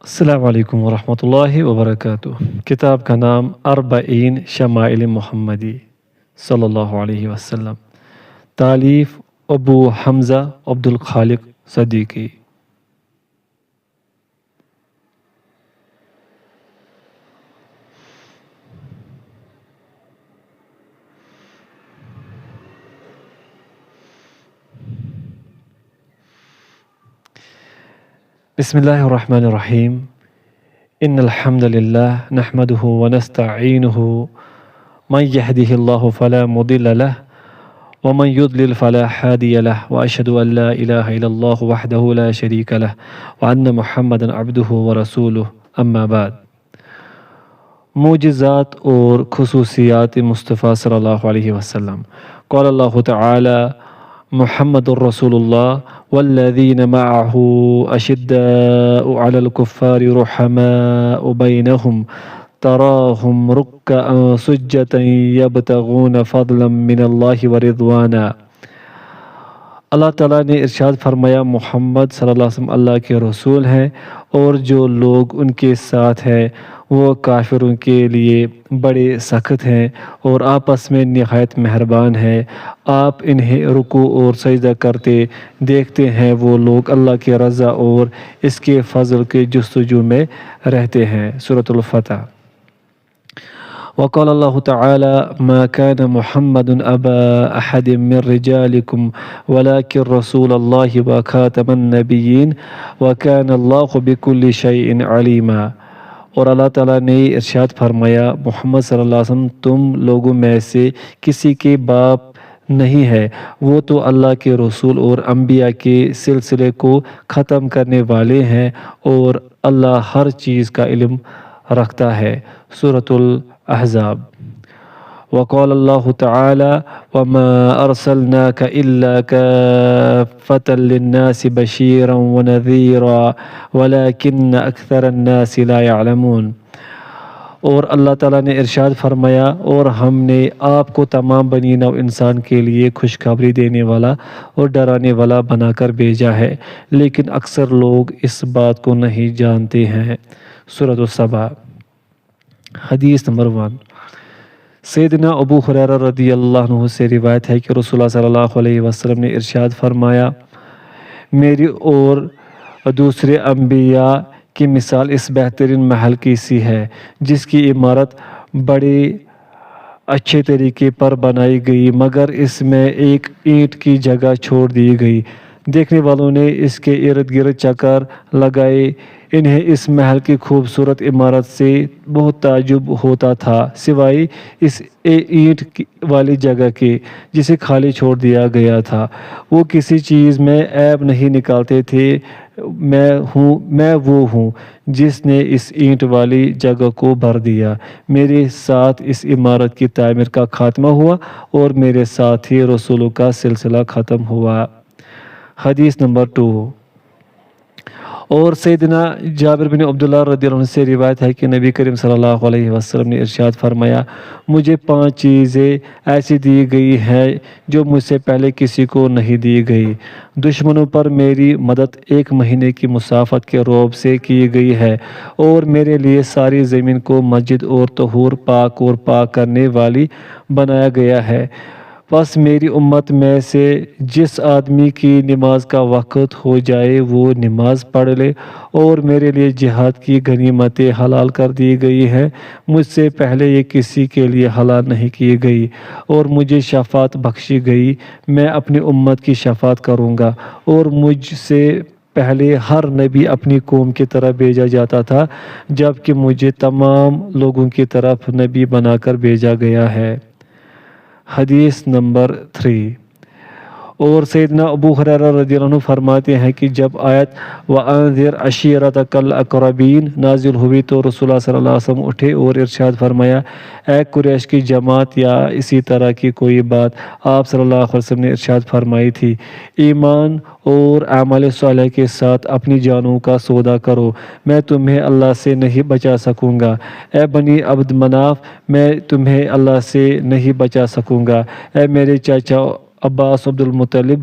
السلام علیکم ورحمۃ اللہ وبرکاتہ۔ کتاب کا نام اربعین شمائل محمدی صلی اللہ علیہ وسلم، تالیف ابو حمزہ عبد الخالق صدیقی۔ بسم اللہ الرحمن الرحیم۔ ان الحمد للہ نحمده ونستعینه من يهده الله فلا مضل له ومن يضلل فلا هادي له واشهد ان لا اله الا الله وحده لا شريك له وان محمدا عبده ورسوله اما بعد۔ معجزات اور خصوصیات مصطفیٰ صلی اللہ علیہ وسلم۔ قال اللہ تعالی محمد الرسول اللہ والذین معه اشداء علی الکفار رحماء بینہم تراہم رکعا سجدا یبتغون فضلا من اللہ ورضوانا۔ اللہ تعالیٰ نے ارشاد فرمایا، محمد صلی اللہ علیہ وسلم اللہ کے رسول ہیں، اور جو لوگ ان کے ساتھ ہیں وہ کافروں کے لیے بڑے سخت ہیں اور آپس میں نہایت مہربان ہیں۔ آپ انہیں رکوع اور سجدہ کرتے دیکھتے ہیں۔ وہ لوگ اللہ کی رضا اور اس کے فضل کے جستجو میں رہتے ہیں۔ سورۃ الفتح۔ وقال اللہ تعالی ما كان محمد ابا احد من رجالكم ولكن رسول اللہ وخاتم النبیین وكان اللہ بكل شيء عليما۔ اور اللہ تعالیٰ نے ارشاد فرمایا، محمد صلی اللہ علیہ وسلم تم لوگوں میں سے کسی کے باپ نہیں ہے، وہ تو اللہ کے رسول اور انبیاء کے سلسلے کو ختم کرنے والے ہیں، اور اللہ ہر چیز کا علم رکھتا ہے۔ سورۃ الاحزاب۔ وقال اللہ تعالی وما ارسلناک الا کافۃ للناس بشیرا ونذیرا ولکن اکثر الناس لا یعلمون۔ اور اللہ تعالیٰ نے ارشاد فرمایا، اور ہم نے آپ کو تمام بنی نوع انسان کے لیے خوشخبری دینے والا اور ڈرانے والا بنا کر بھیجا ہے، لیکن اکثر لوگ اس بات کو نہیں جانتے ہیں۔ سورۃ السبا۔ حدیث نمبر 1۔ سیدنا ابو ہریرہ رضی اللہ عنہ سے روایت ہے کہ رسول اللہ صلی اللہ علیہ وسلم نے ارشاد فرمایا، میری اور دوسرے انبیاء کی مثال اس بہترین محل کی سی ہے جس کی عمارت بڑے اچھے طریقے پر بنائی گئی، مگر اس میں ایک اینٹ کی جگہ چھوڑ دی گئی۔ دیکھنے والوں نے اس کے ارد گرد چکر لگائے۔ انہیں اس محل کی خوبصورت عمارت سے بہت تعجب ہوتا تھا، سوائے اس اینٹ والی جگہ کے جسے خالی چھوڑ دیا گیا تھا۔ وہ کسی چیز میں عیب نہیں نکالتے تھے۔ میں وہ ہوں جس نے اس اینٹ والی جگہ کو بھر دیا۔ میرے ساتھ اس عمارت کی تعمیر کا خاتمہ ہوا اور میرے ساتھ ہی رسولوں کا سلسلہ ختم ہوا۔ حدیث نمبر 2۔ اور سیدنا جابر بن عبداللہ رضی اللہ عنہ سے روایت ہے کہ نبی کریم صلی اللہ علیہ وسلم نے ارشاد فرمایا، مجھے 5 چیزیں ایسی دی گئی ہیں جو مجھ سے پہلے کسی کو نہیں دی گئی۔ دشمنوں پر میری مدد 1 مہینے کی مسافت کے رعب سے کی گئی ہے، اور میرے لیے ساری زمین کو مسجد اور طہور، پاک اور پاک کرنے والی بنایا گیا ہے۔ بس میری امت میں سے جس آدمی کی نماز کا وقت ہو جائے وہ نماز پڑھ لے، اور میرے لیے جہاد کی غنیمتیں حلال کر دی گئی ہیں، مجھ سے پہلے یہ کسی کے لیے حلال نہیں کی گئی، اور مجھے شفاعت بخشی گئی۔ میں اپنی امت کی شفاعت کروں گا، اور مجھ سے پہلے ہر نبی اپنی قوم کی طرف بھیجا جاتا تھا، جبکہ مجھے تمام لوگوں کی طرف نبی بنا کر بھیجا گیا ہے۔ حدیث نمبر 3۔ اور سیدنا ابو ہریرہ رضی اللہ عنہ فرماتے ہیں کہ جب آیت وَأَنذِرْ عَشِيرَتَكَ الْأَقْرَبِينَ نازل ہوئی تو رسول اللہ صلی اللہ علیہ وسلم اٹھے اور ارشاد فرمایا، اے قریش کی جماعت، یا اسی طرح کی کوئی بات آپ صلی اللہ علیہ وسلم نے ارشاد فرمائی تھی، ایمان اور اعمال صالح کے ساتھ اپنی جانوں کا سودا کرو، میں تمہیں اللہ سے نہیں بچا سکوں گا۔ اے بنی عبد مناف، میں تمہیں اللہ سے نہیں بچا سکوں گا۔ اے میرے چاچا عباس عبد المطلب،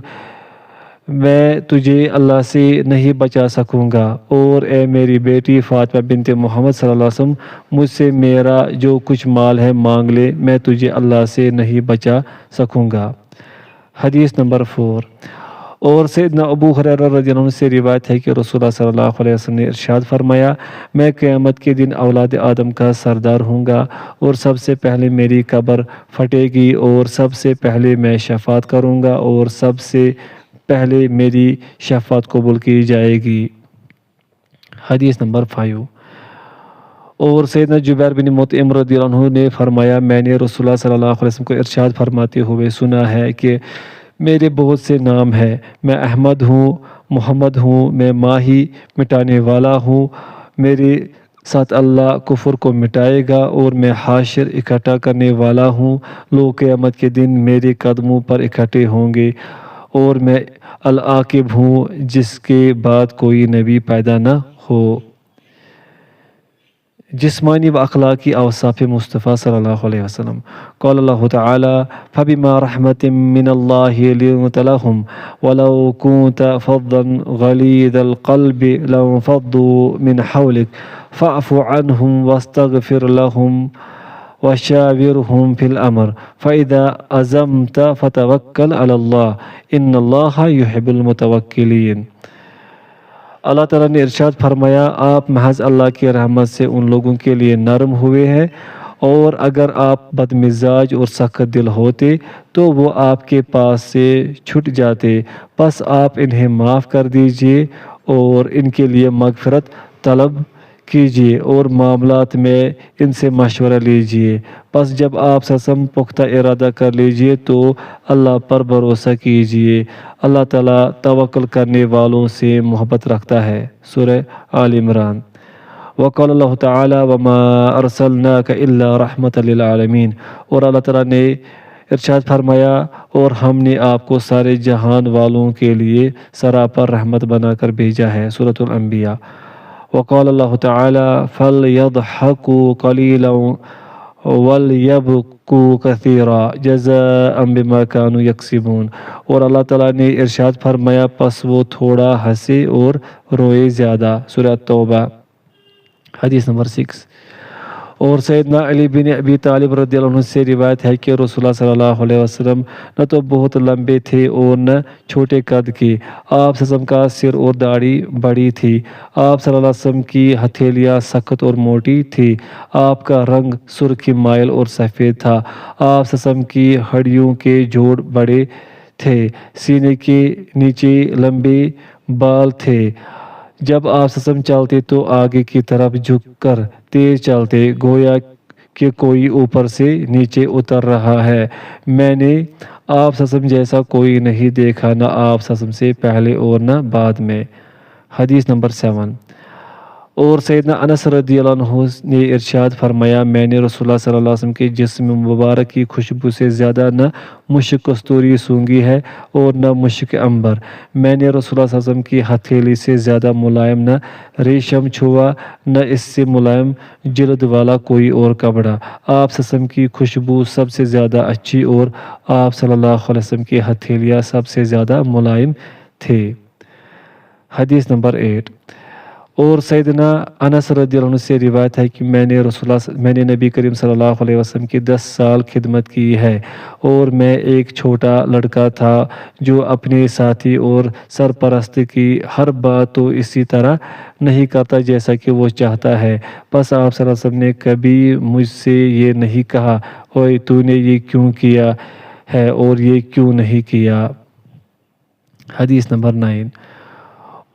میں تجھے اللہ سے نہیں بچا سکوں گا، اور اے میری بیٹی فاطمہ بنت محمد صلی اللہ علیہ وسلم، مجھ سے میرا جو کچھ مال ہے مانگ لے، میں تجھے اللہ سے نہیں بچا سکوں گا۔ حدیث نمبر 4۔ اور سیدنا ابو ہریرہ رضی اللہ عنہ سے روایت ہے کہ رسول اللہ صلی اللہ علیہ وسلم نے ارشاد فرمایا، میں قیامت کے دن اولاد آدم کا سردار ہوں گا، اور سب سے پہلے میری قبر پھٹے گی، اور سب سے پہلے میں شفاعت کروں گا، اور سب سے پہلے میری شفاعت قبول کی جائے گی۔ حدیث نمبر 5۔ اور سیدنا جبیر بن مطعم رضی اللہ عنہ نے فرمایا، میں نے رسول اللہ صلی اللہ علیہ وسلم کو ارشاد فرماتے ہوئے سنا ہے کہ میرے بہت سے نام ہیں، میں احمد ہوں، محمد ہوں، میں ماہی مٹانے والا ہوں، میرے ساتھ اللہ کفر کو مٹائے گا، اور میں حاشر اکٹھا کرنے والا ہوں، لوگ قیامت کے دن میرے قدموں پر اکٹھے ہوں گے، اور میں العاقب ہوں جس کے بعد کوئی نبی پیدا نہ ہو۔ جسمانی و اخلاقی اوصاف مصطفیٰ صلی اللہ علیہ وسلم۔ قال اللہ تعالی، فَبِمَا رَحْمَةٍ مِّنَ اللَّهِ لِنْتَ لَهُمْ وَلَوْ كُنْتَ فَظًّا غَلِيظَ الْقَلْبِ لَانفَضُّوا مِنْ حَوْلِكَ فَاعْفُ عَنْهُمْ وَاسْتَغْفِرْ لَهُمْ وَشَاوِرْهُمْ فِي الْأَمْرِ فَإِذَا عَزَمْتَ فَتَوَكَّلْ عَلَى اللَّهِ إِنَّ اللَّهَ يُحِبُّ الْمُتَوَكِّلِينَ۔ اللہ تعالیٰ نے ارشاد فرمایا، آپ محض اللہ کی رحمت سے ان لوگوں کے لیے نرم ہوئے ہیں، اور اگر آپ بدمزاج اور سخت دل ہوتے تو وہ آپ کے پاس سے چھٹ جاتے، بس آپ انہیں معاف کر دیجئے اور ان کے لیے مغفرت طلب کیجئے، اور معاملات میں ان سے مشورہ لیجئے، بس جب آپ سسم پختہ ارادہ کر لیجئے تو اللہ پر بھروسہ کیجئے، اللہ تعالیٰ توکل کرنے والوں سے محبت رکھتا ہے۔ سورہ آل عمران۔ وقال اللہ تعالی، وما ارسلناک الا رحمۃ للعالمین۔ اور اللہ تعالیٰ نے ارشاد فرمایا، اور ہم نے آپ کو سارے جہان والوں کے لیے سراپر رحمت بنا کر بھیجا ہے۔ سورۃ الانبیاء۔ وقال اللہ تعالی، فَلْيَضْحَكُوا قَلِيلًا وَلْيَبْكُوا كَثِيرًا جَزَاءً بِمَا كَانُوا يَكْسِبُونَ۔ اور اللہ تعالیٰ نے ارشاد فرمایا، پس وہ تھوڑا ہنسے اور روئے زیادہ۔ سورہ توبہ۔ حدیث نمبر 6۔ اور سیدنا علی بن ابی طالب رضی اللہ عنہ سے روایت ہے کہ رسول اللہ صلی اللہ علیہ وسلم نہ تو بہت لمبے تھے اور نہ چھوٹے قد کے، آپ صلی اللہ علیہ وسلم کا سر اور داڑھی بڑی تھی، آپ صلی اللہ علیہ وسلم کی ہتھیلیاں سخت اور موٹی تھی، آپ کا رنگ سرخ مائل اور سفید تھا، آپ صلی اللہ علیہ وسلم کی ہڈیوں کے جوڑ بڑے تھے، سینے کے نیچے لمبے بال تھے، جب آپ صلی اللہ علیہ وسلم چلتے تو آگے کی طرف جھک کر تیز چلتے، گویا کہ کوئی اوپر سے نیچے اتر رہا ہے، میں نے آپ صلی اللہ علیہ وسلم جیسا کوئی نہیں دیکھا، نہ آپ صلی اللہ علیہ وسلم سے پہلے اور نہ بعد میں۔ حدیث نمبر 7۔ اور سیدنا انس رضی اللہ عنہ نے ارشاد فرمایا، میں نے رسول اللہ صلی اللہ علیہ وسلم کے جسم مبارک کی خوشبو سے زیادہ نہ مشک کستوری سونگھی ہے اور نہ مشک عنبر، میں نے رسول اللہ صلی اللہ علیہ وسلم کی ہتھیلی سے زیادہ ملائم نہ ریشم چھوا، نہ اس سے ملائم جلد والا کوئی اور کپڑا، آپ صلی اللہ علیہ وسلم کی خوشبو سب سے زیادہ اچھی، اور آپ صلی اللہ علیہ وسلم کی ہتھیلیاں سب سے زیادہ ملائم تھے۔ حدیث نمبر 8۔ اور سیدنا انس رضی اللہ عنہ سے روایت ہے کہ میں نے نبی کریم صلی اللہ علیہ وسلم کی 10 سال خدمت کی ہے، اور میں ایک چھوٹا لڑکا تھا جو اپنے ساتھی اور سرپرست کی ہر بات تو اسی طرح نہیں کرتا جیسا کہ وہ چاہتا ہے، بس آپ صلی اللہ علیہ وسلم نے کبھی مجھ سے یہ نہیں کہا، اوئے تو نے یہ کیوں کیا ہے اور یہ کیوں نہیں کیا۔ حدیث نمبر 9۔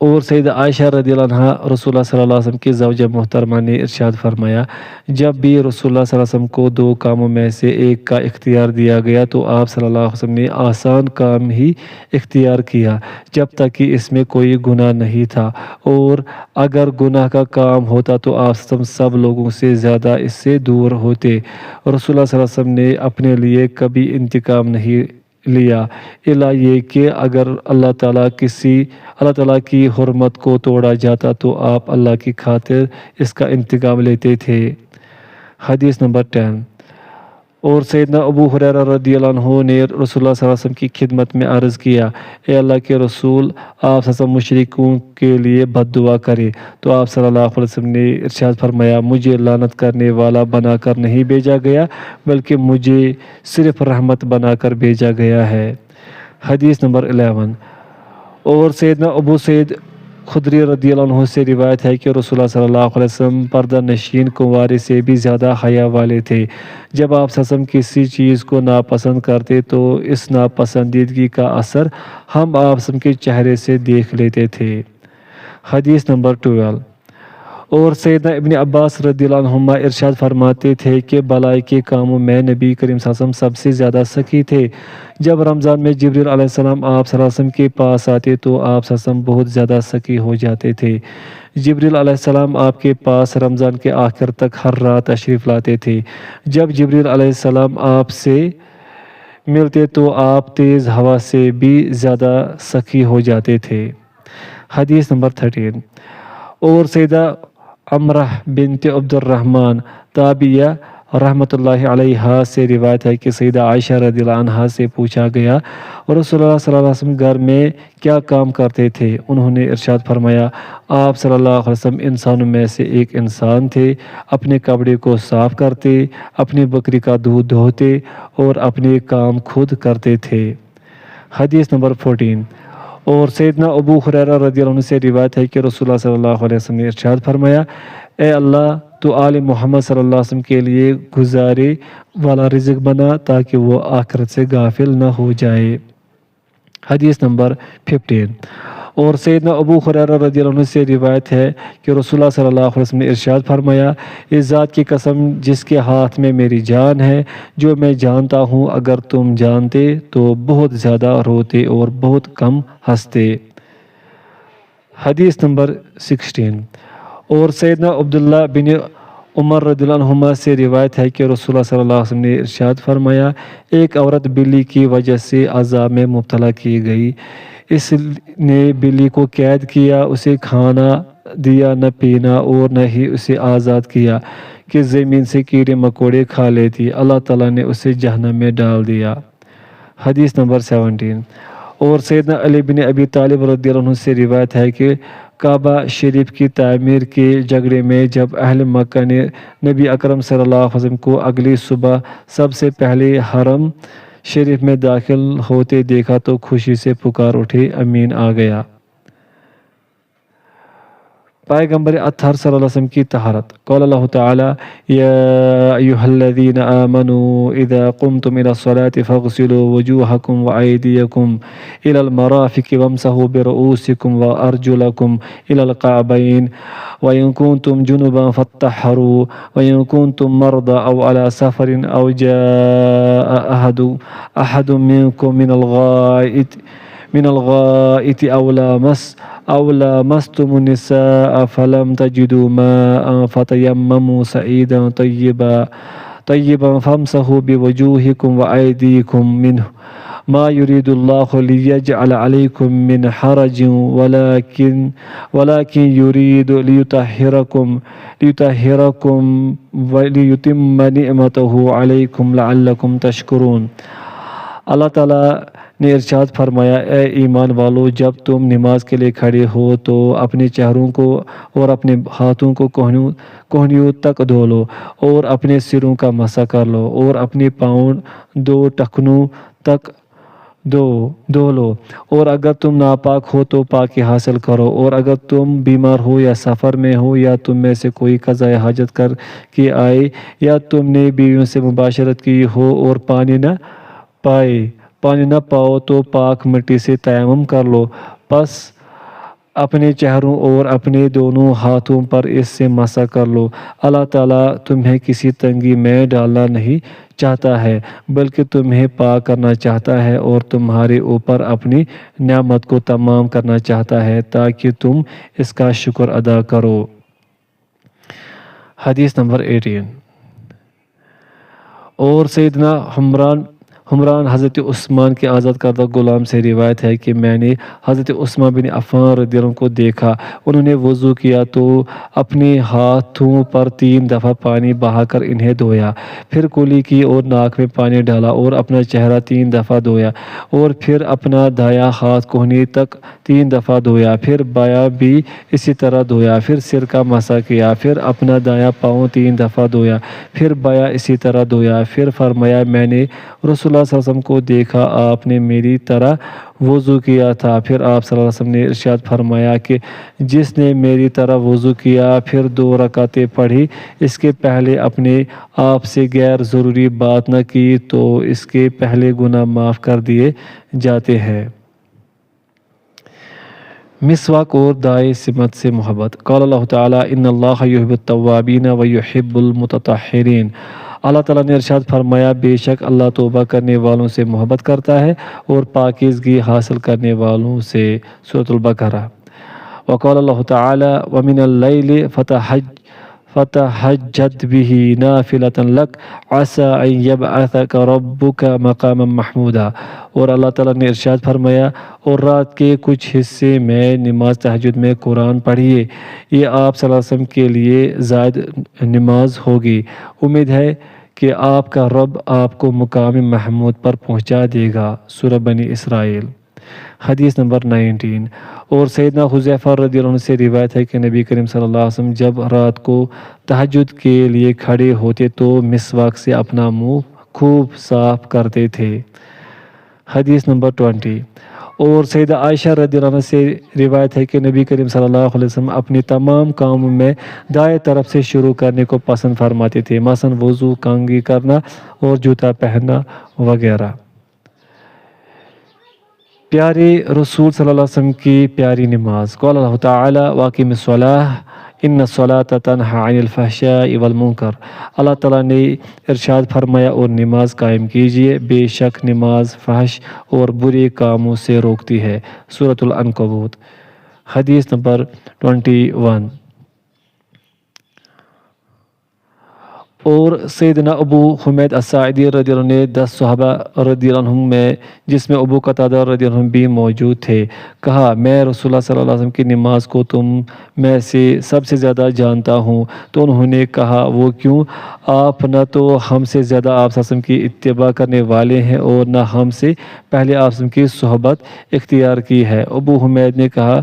اور سیدہ عائشہ رضی اللہ عنہا رسول اللہ صلی اللہ علیہ وسلم کی زوجہ محترمہ نے ارشاد فرمایا، جب بھی رسول اللہ صلی اللہ علیہ وسلم کو 2 کاموں میں سے ایک کا اختیار دیا گیا تو آپ صلی اللہ علیہ وسلم نے آسان کام ہی اختیار کیا، جب تک کہ اس میں کوئی گناہ نہیں تھا، اور اگر گناہ کا کام ہوتا تو آپ صلی اللہ علیہ وسلم سب لوگوں سے زیادہ اس سے دور ہوتے۔ رسول اللہ صلی اللہ علیہ وسلم نے اپنے لیے کبھی انتقام نہیں لیا، الا یہ کہ اگر اللہ تعالیٰ کی حرمت کو توڑا جاتا تو آپ اللہ کی خاطر اس کا انتقام لیتے تھے۔ حدیث نمبر 10۔ اور سیدنا ابو ہریرہ رضی اللہ عنہ نے رسول اللہ صلی اللہ علیہ وسلم کی خدمت میں عرض کیا، اے اللہ کے رسول، آپ صلی مشرکوں کے لیے بد دعا کرے، تو آپ صلی اللہ علیہ وسلم نے ارشاد فرمایا، مجھے لعنت کرنے والا بنا کر نہیں بھیجا گیا بلکہ مجھے صرف رحمت بنا کر بھیجا گیا ہے۔ حدیث نمبر 11۔ اور سیدنا ابو سعید خدری رضی اللہ عنہ سے روایت ہے کہ رسول اللہ صلی اللہ علیہ وسلم پردہ نشین کنوارے سے بھی زیادہ حیا والے تھے۔ جب آپ صلی اللہ علیہ وسلم کسی چیز کو ناپسند کرتے تو اس ناپسندیدگی کا اثر ہم آپ صلی اللہ علیہ وسلم کے چہرے سے دیکھ لیتے تھے۔ حدیث نمبر 12۔ اور سیدنا ابن عباس رضی اللہ عنہما ارشاد فرماتے تھے کہ بلائی کے کاموں میں نبی کریم صلی اللہ علیہ وسلم سب سے زیادہ سخی تھے۔ جب رمضان میں جبریل علیہ السلام آپ صلی اللہ علیہ وسلم کے پاس آتے تو آپ صلی اللہ علیہ وسلم بہت زیادہ سخی ہو جاتے تھے۔ جبریل علیہ السلام آپ کے پاس رمضان کے آخر تک ہر رات تشریف لاتے تھے۔ جب جبریل علیہ السلام آپ سے ملتے تو آپ تیز ہوا سے بھی زیادہ سخی ہو جاتے تھے۔ حدیث نمبر 13۔ اور سیدہ عمرہ بنت عبد الرحمن تابعیہ رحمۃ اللہ علیہا سے روایت ہے کہ سیدہ عائشہ رضی اللہ عنہا سے پوچھا گیا، رسول اللہ صلی اللہ علیہ وسلم گھر میں کیا کام کرتے تھے؟ انہوں نے ارشاد فرمایا، آپ صلی اللہ علیہ وسلم انسانوں میں سے ایک انسان تھے، اپنے کپڑے کو صاف کرتے، اپنی بکری کا دودھ دھوتے اور اپنے کام خود کرتے تھے۔ حدیث نمبر 14۔ اور سیدنا ابو ہریرہ رضی اللہ عنہ سے روایت ہے کہ رسول اللہ صلی اللہ علیہ وسلم نے ارشاد فرمایا، اے اللہ تو آل محمد صلی اللہ علیہ وسلم کے لیے گزارے والا رزق بنا تاکہ وہ آخرت سے غافل نہ ہو جائے۔ حدیث نمبر 15۔ اور سیدنا ابو ہریرہ رضی اللہ عنہ سے روایت ہے کہ رسول اللہ صلی اللہ علیہ وسلم نے ارشاد فرمایا، اس ذات کی قسم جس کے ہاتھ میں میری جان ہے، جو میں جانتا ہوں اگر تم جانتے تو بہت زیادہ روتے اور بہت کم ہنستے۔ حدیث نمبر 16۔ اور سیدنا عبداللہ بن عمر رضی اللہ عنہما سے روایت ہے کہ رسول اللہ صلی اللہ علیہ وسلم نے ارشاد فرمایا، ایک عورت بلی کی وجہ سے عذاب میں مبتلا کی گئی، اس نے بلی کو قید کیا، اسے کھانا دیا نہ پینا اور نہ ہی اسے آزاد کیا کہ زمین سے کیڑے مکوڑے کھا لیتی، اللہ تعالیٰ نے اسے جہنم میں ڈال دیا۔ حدیث نمبر 17۔ اور سیدنا علی بن ابی طالب رضی اللہ عنہ سے روایت ہے کہ کعبہ شریف کی تعمیر کے جھگڑے میں جب اہل مکہ نے نبی اکرم صلی اللہ علیہ وسلم کو اگلی صبح سب سے پہلے حرم شریف میں داخل ہوتے دیکھا تو خوشی سے پکار اٹھے، امین آ گیا۔ پیغمبر اطہر صلی اللہ علیہ وسلم کی طہارت۔ قال اللہ تعالی، یا ایہا الذین آمنوا اذا قمتم الى الصلاة فاغسلوا وجوہکم وایدیکم الى المرافق وامسحوا برؤوسکم وارجلکم الى الکعبین وإن كنتم جنبا فاطہروا وإن كنتم مرضى او على سفر او جاء احد منکم من الغائط أو لامستم النساء فلم تجدوا ماء فتيمموا سعيدا طيبا فامسحوا بوجوهكم وأيديكم منه ما يريد الله ليجعل عليكم من حرج ولكن يريد ليطهركم وليتم نعمته عليكم لعلكم تشكرون۔ اللہ تعالیٰ نے ارشاد فرمایا، اے ایمان والو، جب تم نماز کے لیے کھڑے ہو تو اپنے چہروں کو اور اپنے ہاتھوں کو کوہنیوں تک دھو لو اور اپنے سروں کا مسح کر لو اور اپنے پاؤں دو ٹخنوں تک دھو لو، اور اگر تم ناپاک ہو تو پاکی حاصل کرو، اور اگر تم بیمار ہو یا سفر میں ہو یا تم میں سے کوئی قضائے حاجت کر کے آئے یا تم نے بیویوں سے مباشرت کی ہو اور پانی نہ پاؤ تو پاک مٹی سے تیمم کر لو، پس اپنے چہروں اور اپنے دونوں ہاتھوں پر اس سے مسح کر لو۔ اللہ تعالیٰ تمہیں کسی تنگی میں ڈالنا نہیں چاہتا ہے بلکہ تمہیں پاک کرنا چاہتا ہے اور تمہارے اوپر اپنی نعمت کو تمام کرنا چاہتا ہے تاکہ تم اس کا شکر ادا کرو۔ حدیث نمبر 18۔ اور سیدنا حمران حضرت عثمان کے آزاد کردہ غلام سے روایت ہے کہ میں نے حضرت عثمان بن عفان رضی اللہ عنہ کو دیکھا، انہوں نے وضو کیا تو اپنے ہاتھوں پر 3 دفعہ پانی بہا کر انہیں دھویا، پھر کلی کی اور ناک میں پانی ڈالا اور اپنا چہرہ 3 دفعہ دھویا، اور پھر اپنا دایاں ہاتھ کوہنی تک 3 دفعہ دھویا، پھر بایاں بھی اسی طرح دھویا، پھر سر کا مسح کیا، پھر اپنا دایاں پاؤں 3 دفعہ دھویا، پھر بایاں اسی طرح دھویا، پھر فرمایا میں نے رسول اللہ صلی اللہ علیہ وسلم کو دیکھا، آپ نے میری طرح وضو کیا تھا۔ پھر آپ صلی اللہ علیہ وسلم نے ارشاد فرمایا کہ جس نے میری طرح وضو کیا پھر 2 رکعتیں پڑھی، اس کے پہلے اپنے آپ سے غیر ضروری بات نہ کی تو اس کے پہلے گناہ معاف کر دیے جاتے ہیں۔ مسواک اور دائیں سمت سے محبت۔ قال اللہ تعالیٰ ان اللہ یحب التوابین و یحب المتطہرین۔ اللہ تعالیٰ نے ارشاد فرمایا بے شک اللہ توبہ کرنے والوں سے محبت کرتا ہے اور پاکیزگی حاصل کرنے والوں سے۔ سورۃ البقرہ۔ وقال اللہ تعالیٰ ومن اللیل فتہجد بہ نافلۃ لک عسیٰ ان یبعثک ربک مقاما محمودا۔ اور اللہ تعالیٰ نے ارشاد فرمایا اور رات کے کچھ حصے میں نماز تہجد میں قرآن پڑھیے، یہ آپ صلی اللہ علیہ وسلم کے لیے زائد نماز ہوگی، امید ہے کہ آپ کا رب آپ کو مقام محمود پر پہنچا دے گا۔ سورہ بنی اسرائیل۔ حدیث نمبر 19۔ اور سیدنا حذیفہ رضی اللہ عنہ سے روایت ہے کہ نبی کریم صلی اللہ علیہ وسلم جب رات کو تہجد کے لیے کھڑے ہوتے تو مسواک سے اپنا منہ خوب صاف کرتے تھے۔ حدیث نمبر 20۔ اور سیدہ عائشہ رضی اللہ عنہ سے روایت ہے کہ نبی کریم صلی اللہ علیہ وسلم اپنے تمام کاموں میں دائیں طرف سے شروع کرنے کو پسند فرماتے تھے، مثلاً وضو، کنگھی کرنا اور جوتا پہننا وغیرہ۔ پیارے رسول صلی اللہ علیہ وسلم کی پیاری نماز۔ قال اللہ تعالیٰ واقم الصلاۃ ان الصلاۃ تنہی عن الفحشاء والمنکر۔ اللہ تعالیٰ نے ارشاد فرمایا اور نماز قائم کیجیے، بے شک نماز فحش اور برے کاموں سے روکتی ہے۔ سورۃ العنکبوت۔ حدیث نمبر 21۔ اور سیدنا ابو حمید الساعدی رضی اللہ عنہ نے 10 صحابہ رضی اللہ عنہم میں جس میں ابو قتادہ رضی اللہ عنہ بھی موجود تھے کہا میں رسول اللہ صلی اللہ علیہ وسلم کی نماز کو تم میں سے سب سے زیادہ جانتا ہوں، تو انہوں نے کہا وہ کیوں؟ آپ نہ تو ہم سے زیادہ آپ صلی اللہ علیہ وسلم کی اتباع کرنے والے ہیں اور نہ ہم سے پہلے آپ صلی اللہ علیہ وسلم کی صحبت اختیار کی ہے۔ ابو حمید نے کہا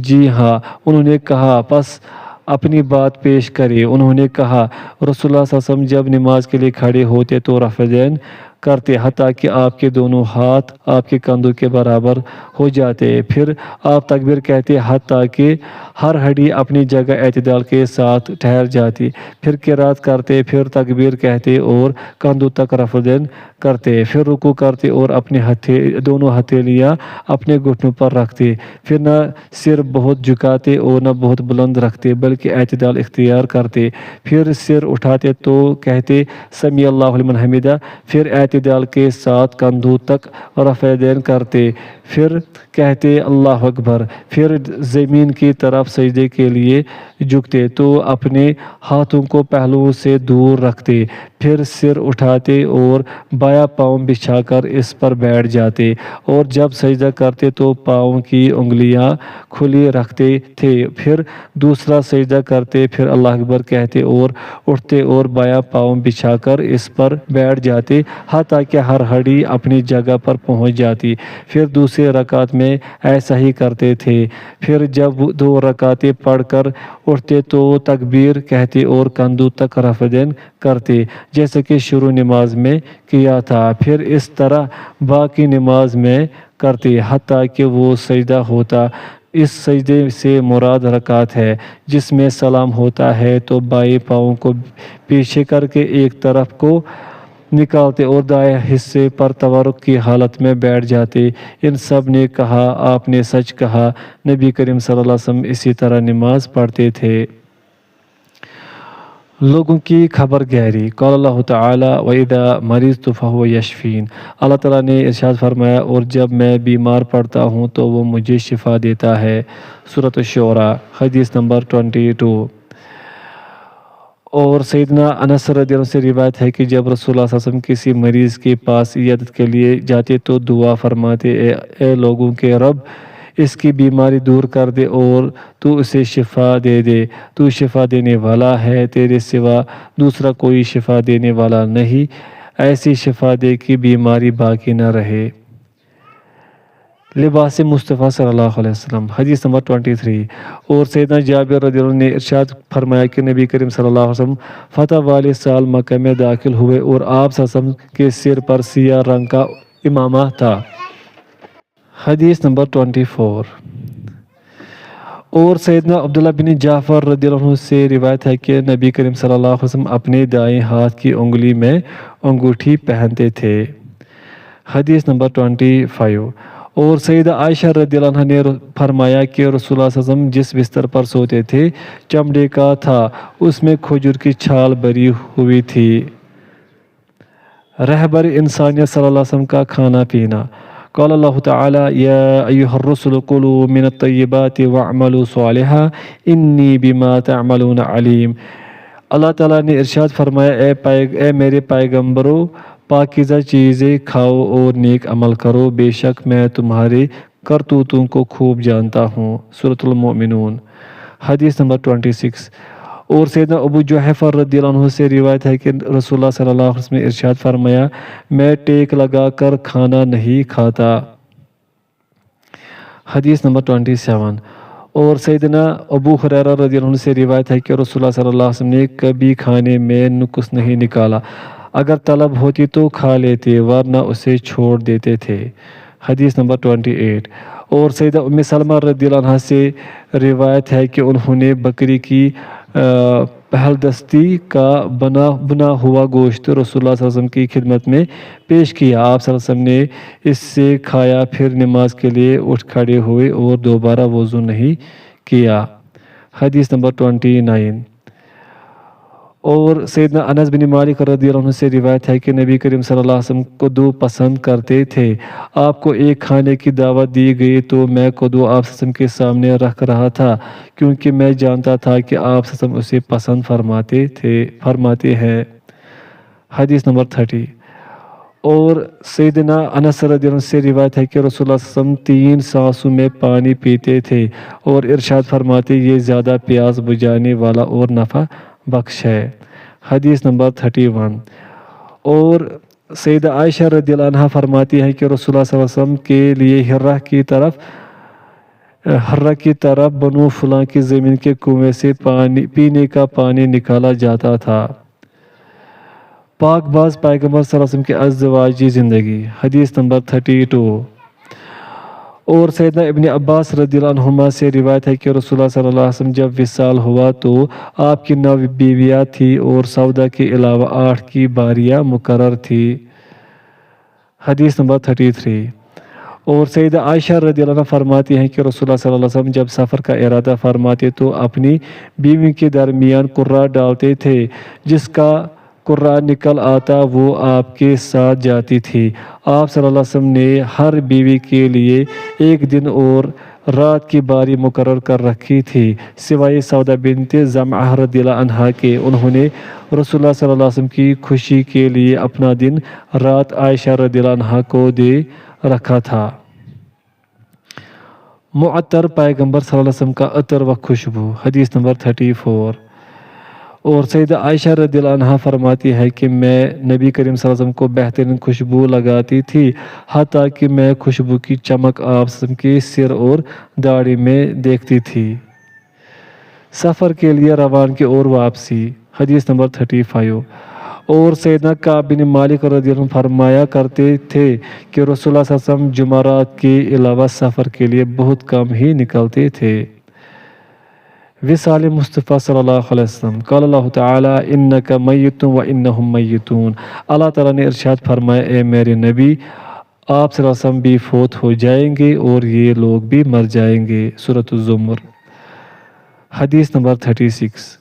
جی ہاں۔ انہوں نے کہا پس اپنی بات پیش کرے۔ انہوں نے کہا رسول اللہ صلی اللہ علیہ وسلم جب نماز کے لیے کھڑے ہوتے تو رفع دین کرتے حتیٰ کہ آپ کے دونوں ہاتھ آپ کے کندھوں کے برابر ہو جاتے، پھر آپ تکبیر کہتے حتیٰ کہ ہر ہڈی اپنی جگہ اعتدال کے ساتھ ٹھہر جاتی، پھر قرات کرتے، پھر تکبیر کہتے اور کندھوں تک رفع دین کرتے، پھر رکوع کرتے اور اپنے دونوں ہتھیلیاں اپنے گھٹنوں پر رکھتے، پھر نہ سر بہت جھکاتے اور نہ بہت بلند رکھتے بلکہ اعتدال اختیار کرتے، پھر سر اٹھاتے تو کہتے سمیع اللہ لمن حمدہ، پھر اعتدال کے ساتھ کندھوں تک رفع دین کرتے، پھر کہتے اللہ اکبر، پھر زمین کی طرف سجدے کے لیے جھکتے تو اپنے ہاتھوں کو پہلوؤں سے دور رکھتے، پھر سر اٹھاتے اور بایاں پاؤں بچھا کر اس پر بیٹھ جاتے، اور جب سجدہ کرتے تو پاؤں کی انگلیاں کھلی رکھتے تھے، پھر دوسرا سجدہ کرتے، پھر اللہ اکبر کہتے اور اٹھتے اور بایاں پاؤں بچھا کر اس پر بیٹھ جاتے حتیٰ کہ ہر ہڈی اپنی جگہ پر پہنچ جاتی، پھر دوسرے رکعت میں ایسا ہی کرتے تھے، پھر جب 2 رکعتیں پڑھ کر اٹھتے تو تکبیر کہتے اور کندھوں تک رفع دین کرتے جیسے کہ شروع نماز میں کیا تھا، پھر اس طرح باقی نماز میں کرتے حتیٰ کہ وہ سجدہ ہوتا۔ اس سجدے سے مراد رکعت ہے جس میں سلام ہوتا ہے تو بائیں پاؤں کو پیچھے کر کے ایک طرف کو نکالتے اور دائیں حصے پر تورک کی حالت میں بیٹھ جاتے۔ ان سب نے کہا آپ نے سچ کہا، نبی کریم صلی اللہ علیہ وسلم اسی طرح نماز پڑھتے تھے۔ لوگوں کی خبر گہری۔ قال اللہ تعالیٰ وَإِذَا مَرِضْتُ فَهُوَ يَشْفِينِ۔ اللہ تعالیٰ نے ارشاد فرمایا اور جب میں بیمار پڑتا ہوں تو وہ مجھے شفا دیتا ہے۔ سورۃ الشعراء۔ حدیث نمبر 22۔ اور سیدنا انس رضی اللہ عنہ سے روایت ہے کہ جب رسول اللہ صلی اللہ علیہ وسلم کسی مریض کے پاس عیادت کے لیے جاتے تو دعا فرماتے، اے لوگوں کے رب، اس کی بیماری دور کر دے اور تو اسے شفا دے دے، تو شفا دینے والا ہے، تیرے سوا دوسرا کوئی شفا دینے والا نہیں، ایسی شفا دے کہ بیماری باقی نہ رہے۔ لباس مصطفیٰ صلی اللہ علیہ وسلم، حدیث نمبر 23۔ اور سیدنا جابر رضی اللہ عنہ نے ارشاد فرمایا کہ نبی کریم صلی اللہ علیہ وسلم فتح والے سال مکہ میں داخل ہوئے اور آپ صلی اللہ علیہ وسلم کے سر پر سیاہ رنگ کا امامہ تھا۔ حدیث نمبر 24۔ اور سیدنا عبداللہ بن جعفر رضی اللہ عنہ سے روایت ہے کہ نبی کریم صلی اللہ علیہ وسلم اپنے دائیں ہاتھ کی انگلی میں انگوٹھی پہنتے تھے۔ حدیث نمبر 25۔ اور سیدہ عائشہ رضی اللہ عنہ نے فرمایا کہ رسول اللہ صلی اللہ علیہ وسلم جس بستر پر سوتے تھے چمڑے کا تھا، اس میں کھجور کی چھال بری ہوئی تھی۔ رہبر انسانیت صلی اللہ علیہ وسلم کا کھانا پینا۔ قال اللہ تعالی یا ایہا الرسل کلوا من الطیبات واعملوا صالحا انی بما تعملون علیم۔ اللہ تعالیٰ نے ارشاد فرمایا، اے میرے پیغمبرو، پاکیزہ چیزیں کھاؤ اور نیک عمل کرو، بے شک میں تمہارے کرتوتوں کو خوب جانتا ہوں۔ سورۃ المؤمنون، حدیث نمبر 26۔ اور سیدنا ابو جحیفہ رضی اللہ عنہ سے روایت ہے کہ رسول اللہ صلی اللہ علیہ وسلم نے ارشاد فرمایا، میں ٹیک لگا کر کھانا نہیں کھاتا۔ حدیث نمبر 27۔ اور سیدنا ابو ہریرہ رضی اللہ عنہ سے روایت ہے کہ رسول اللہ صلی اللہ علیہ وسلم نے کبھی کھانے میں نقص نہیں نکالا، اگر طلب ہوتی تو کھا لیتے ورنہ اسے چھوڑ دیتے تھے۔ حدیث نمبر 28۔ اور سیدہ ام سلمہ رضی اللہ عنہ سے روایت ہے کہ انہوں نے بکری کی پہل دستی کا بنا ہوا گوشت رسول اللہ صلی اللہ علیہ وسلم کی خدمت میں پیش کیا، آپ صلی اللہ علیہ وسلم نے اس سے کھایا، پھر نماز کے لیے اٹھ کھڑے ہوئے اور دوبارہ وضو نہیں کیا۔ حدیث نمبر 29۔ اور سیدنا انس بن مالک رضی اللہ عنہ سے روایت ہے کہ نبی کریم صلی اللہ علیہ وسلم کدو پسند کرتے تھے، آپ کو ایک کھانے کی دعوت دی گئی تو میں کدو آپ صلی اللہ علیہ وسلم کے سامنے رکھ رہا تھا، کیونکہ میں جانتا تھا کہ آپ صلی اللہ علیہ وسلم اسے پسند فرماتے ہیں۔ حدیث نمبر 30۔ اور سیدنا انس رضی اللہ عنہ سے روایت ہے کہ رسول اللہ صلی اللہ علیہ وسلم 3 سانسوں میں پانی پیتے تھے اور ارشاد فرماتے، یہ زیادہ پیاس بجھانے والا اور نفع بخش ہے۔ حدیث نمبر 31۔ اور سیدہ عائشہ رضی اللہ عنہ فرماتی ہیں کہ رسول اللہ صلی اللہ علیہ وسلم کے لیے ہرہ کی طرف بنو فلاں کی زمین کے کنویں سے پینے کا پانی نکالا جاتا تھا۔ پاک باز پیغمبر صلی اللہ علیہ وسلم کی ازدواجی زندگی۔ حدیث نمبر 32۔ اور سیدنا ابن عباس رضی اللہ عنہما سے روایت ہے کہ رسول اللہ صلی اللہ علیہ وسلم جب وصال ہوا تو آپ کی 9 بیویاں تھیں اور سودا کے علاوہ 8 کی باریاں مقرر تھی۔ حدیث نمبر 33۔ اور سیدہ عائشہ رضی اللہ عنہ فرماتی ہیں کہ رسول اللہ صلی اللہ علیہ وسلم جب سفر کا ارادہ فرماتے تو اپنی بیوی کے درمیان قرہ ڈالتے تھے، جس کا قرہ نکل آتا وہ آپ کے ساتھ جاتی تھی۔ آپ صلی اللہ علیہ وسلم نے ہر بیوی کے لیے 1 دن اور رات کی باری مقرر کر رکھی تھی، سوائے سودا بنت زمعہ رضی اللہ عنہا کے۔ انہوں نے رسول اللہ صلی اللہ علیہ وسلم کی خوشی کے لیے اپنا دن رات عائشہ رضی اللہ عنہا کو دے رکھا تھا۔ معطر پیغمبر صلی اللہ علیہ وسلم کا عطر و خوشبو۔ حدیث نمبر 34۔ اور سیدہ عائشہ رضی اللہ عنہا فرماتی ہے کہ میں نبی کریم صلی اللہ علیہ وسلم کو بہترین خوشبو لگاتی تھی، حتیٰ کہ میں خوشبو کی چمک آپ صلی اللہ علیہ وسلم کے سر اور داڑھی میں دیکھتی تھی۔ سفر کے لیے روانگی اور واپسی۔ حدیث نمبر 35۔ اور سیدنا کعب بن مالک رضی اللہ عنہ فرمایا کرتے تھے کہ رسول اللہ صلی اللہ علیہ وسلم جمعرات کے علاوہ سفر کے لیے بہت کم ہی نکلتے تھے۔ وصال مصطفیٰ صلی اللہ علیہ وسلم۔ قال اللہ تعالی انک میت و انہم میتون۔ اللہ تعالیٰ نے ارشاد فرمایا، اے میرے نبی، آپ صلی اللہ علیہ وسلم بھی فوت ہو جائیں گے اور یہ لوگ بھی مر جائیں گے۔ سورۃ الزمر، حدیث نمبر 36۔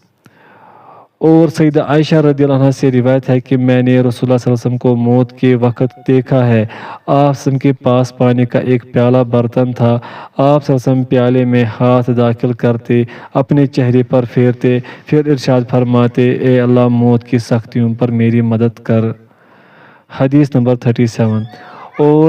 اور سیدہ عائشہ رضی اللہ عنہ سے روایت ہے کہ میں نے رسول اللہ صلی اللہ علیہ وسلم کو موت کے وقت دیکھا ہے۔ آپ وسلم کے پاس پانی کا ایک پیالہ برتن تھا۔ آپ صلی اللہ علیہ وسلم پیالے میں ہاتھ داخل کرتے، اپنے چہرے پر پھیرتے، پھر ارشاد فرماتے، اے اللہ موت کی سختیوں پر میری مدد کر۔ حدیث نمبر 37۔ اور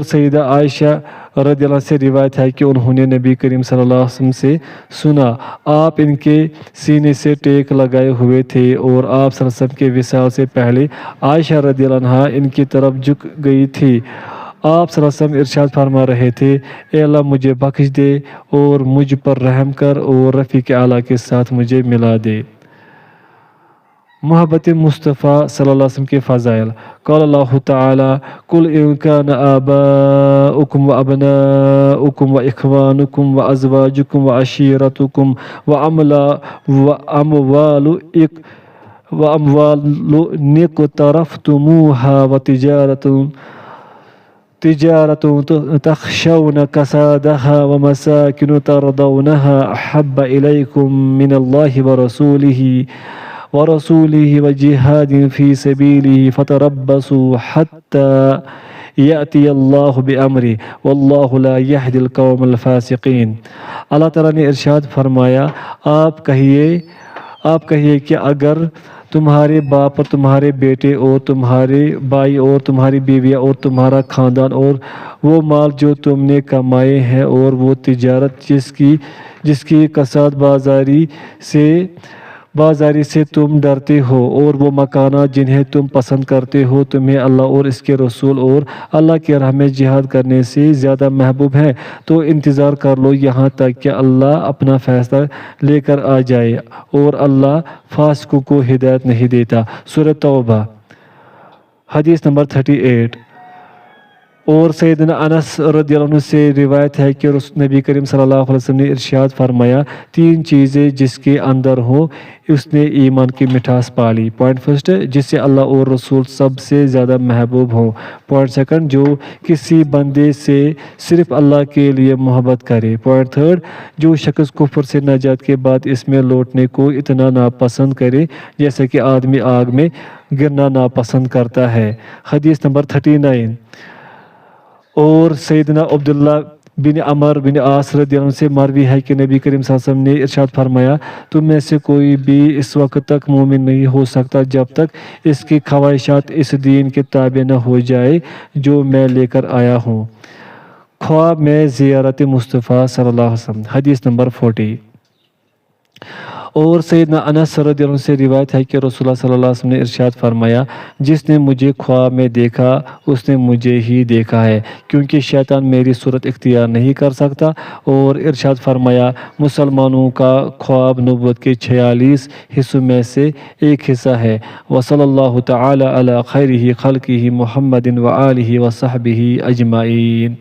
سیدہ عائشہ رضی اللہ عنہ سے روایت ہے کہ انہوں نے نبی کریم صلی اللہ علیہ وسلم سے سنا، آپ ان کے سینے سے ٹیک لگائے ہوئے تھے اور آپ صلی اللہ علیہ وسلم کے وصال سے پہلے عائشہ رضی اللہ عنہ ان کی طرف جھک گئی تھی۔ آپ صلی اللہ علیہ وسلم ارشاد فرما رہے تھے، اے اللہ مجھے بخش دے اور مجھ پر رحم کر اور رفیق اعلیٰ کے ساتھ مجھے ملا دے۔ محبت مصطفیٰ صلی اللہ علیہ وسلم کے فضائل۔ قال اللہ تعالی قل ان کان آباؤکم وابناؤکم واخوانکم وازواجکم وعشیرتکم واموال اقترفتموها وتجارة تخشون كسادها ومساكن ترضونها أحب إليكم من الله ورسوله وجهاد في سبيله فتربصوا حتى يأتي الله بأمره والله لا يهدي القوم الفاسقين۔ اللہ تعالیٰ نے ارشاد فرمایا، آپ کہیے کہ اگر تمہارے باپ اور تمہارے بیٹے اور تمہارے بھائی اور تمہاری بیویاں اور تمہارا خاندان اور وہ مال جو تم نے کمائے ہیں اور وہ تجارت جس کی کساد بازاری سے تم ڈرتے ہو اور وہ مکانات جنہیں تم پسند کرتے ہو تمہیں اللہ اور اس کے رسول اور اللہ کی راہ میں جہاد کرنے سے زیادہ محبوب ہے تو انتظار کر لو یہاں تک کہ اللہ اپنا فیصلہ لے کر آ جائے اور اللہ فاسقوں کو ہدایت نہیں دیتا۔ سورہ توبہ۔ حدیث نمبر 38۔ اور سیدنا انس رضی اللہ عنہ سے روایت ہے کہ نبی کریم صلی اللہ علیہ وسلم نے ارشاد فرمایا، 3 چیزیں جس کے اندر ہوں اس نے ایمان کی مٹھاس پالی۔ پوائنٹ فرسٹ، جس سے اللہ اور رسول سب سے زیادہ محبوب ہوں۔ پوائنٹ سیکنڈ، جو کسی بندے سے صرف اللہ کے لیے محبت کرے۔ پوائنٹ تھرڈ، جو شخص کفر سے نجات کے بعد اس میں لوٹنے کو اتنا ناپسند کرے جیسا کہ آدمی آگ میں گرنا ناپسند کرتا ہے۔ حدیث نمبر 39۔ اور سیدنا عبداللہ بن عمر بن عاص رضی اللہ عنہ سے مروی ہے کہ نبی کریم صلی اللہ علیہ وسلم نے ارشاد فرمایا، تم میں سے کوئی بھی اس وقت تک مومن نہیں ہو سکتا جب تک اس کی خواہشات اس دین کے تابع نہ ہو جائے جو میں لے کر آیا ہوں۔ خواب میں زیارت مصطفیٰ صلی اللہ علیہ وسلم۔ حدیث نمبر 40۔ اور سیدنا انس رضی اللہ عنہ سے روایت ہے کہ رسول اللہ صلی اللہ علیہ وسلم نے ارشاد فرمایا، جس نے مجھے خواب میں دیکھا اس نے مجھے ہی دیکھا ہے کیونکہ شیطان میری صورت اختیار نہیں کر سکتا۔ اور ارشاد فرمایا، مسلمانوں کا خواب نبوت کے 46 حصوں میں سے ایک حصہ ہے۔ وصلی اللہ تعالی علی خیرہ خلقہ محمد وآلہ وصحبہ اجمعین۔